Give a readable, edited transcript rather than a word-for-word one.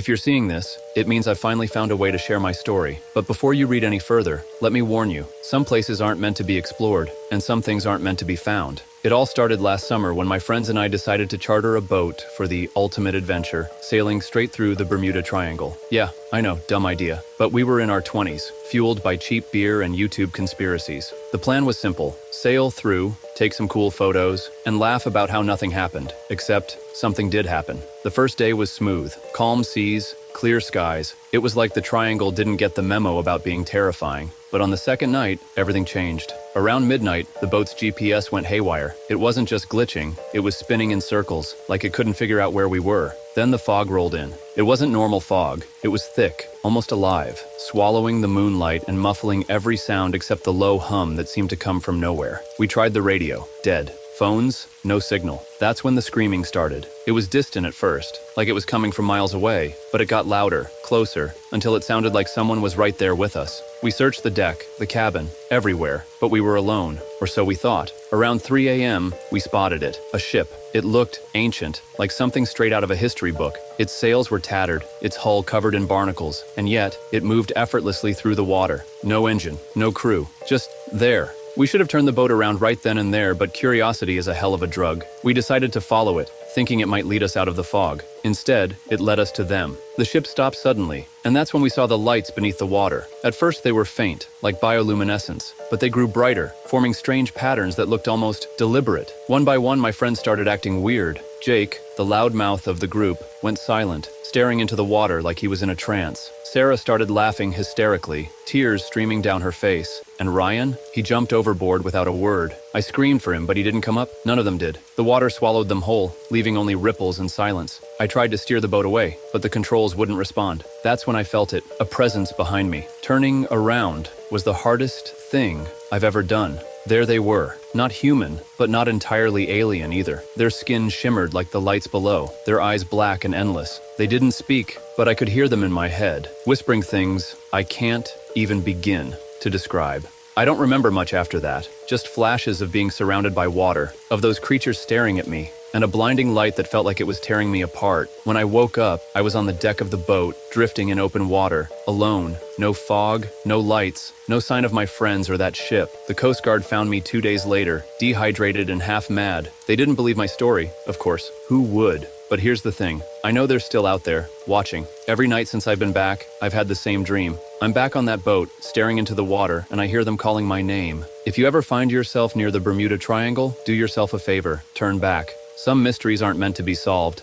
If you're seeing this, it means I've finally found a way to share my story. But before you read any further, let me warn you, some places aren't meant to be explored, and some things aren't meant to be found. It all started last summer when my friends and I decided to charter a boat for the ultimate adventure, sailing straight through the Bermuda Triangle. Yeah, I know, dumb idea. But we were in our 20s, fueled by cheap beer and YouTube conspiracies. The plan was simple: sail through, take some cool photos, and laugh about how nothing happened. Except, something did happen. The first day was smooth. Calm seas, clear skies. It was like the triangle didn't get the memo about being terrifying. But on the second night, everything changed. Around midnight, the boat's GPS went haywire. It wasn't just glitching, it was spinning in circles, like it couldn't figure out where we were. Then the fog rolled in. It wasn't normal fog. It was thick, almost alive, swallowing the moonlight and muffling every sound except the low hum that seemed to come from nowhere. We tried the radio. Dead. Phones, no signal. That's when the screaming started. It was distant at first, like it was coming from miles away, but it got louder, closer, until it sounded like someone was right there with us. We searched the deck, the cabin, everywhere, but we were alone, or so we thought. Around 3 a.m., we spotted it, a ship. It looked ancient, like something straight out of a history book. Its sails were tattered, its hull covered in barnacles, and yet, it moved effortlessly through the water. No engine, no crew, just there. We should have turned the boat around right then and there, but curiosity is a hell of a drug. We decided to follow it, thinking it might lead us out of the fog. Instead, it led us to them. The ship stopped suddenly, and that's when we saw the lights beneath the water. At first they were faint, like bioluminescence, but they grew brighter, forming strange patterns that looked almost deliberate. One by one, my friends started acting weird. Jake, the loudmouth of the group, went silent, staring into the water like he was in a trance. Sarah started laughing hysterically, tears streaming down her face. And Ryan? He jumped overboard without a word. I screamed for him, but he didn't come up. None of them did. The water swallowed them whole, leaving only ripples and silence. I tried to steer the boat away, but the controls wouldn't respond. That's when I felt it, a presence behind me. Turning around was the hardest thing I've ever done. There they were, not human, but not entirely alien either. Their skin shimmered like the lights below, their eyes black and endless. They didn't speak, but I could hear them in my head, whispering things I can't even begin to describe. I don't remember much after that, just flashes of being surrounded by water, of those creatures staring at me, and a blinding light that felt like it was tearing me apart. When I woke up, I was on the deck of the boat, drifting in open water, alone. No fog, no lights, no sign of my friends or that ship. The Coast Guard found me 2 days later, dehydrated and half mad. They didn't believe my story, of course. Who would? But here's the thing. I know they're still out there, watching. Every night since I've been back, I've had the same dream. I'm back on that boat, staring into the water, and I hear them calling my name. If you ever find yourself near the Bermuda Triangle, do yourself a favor, turn back. Some mysteries aren't meant to be solved.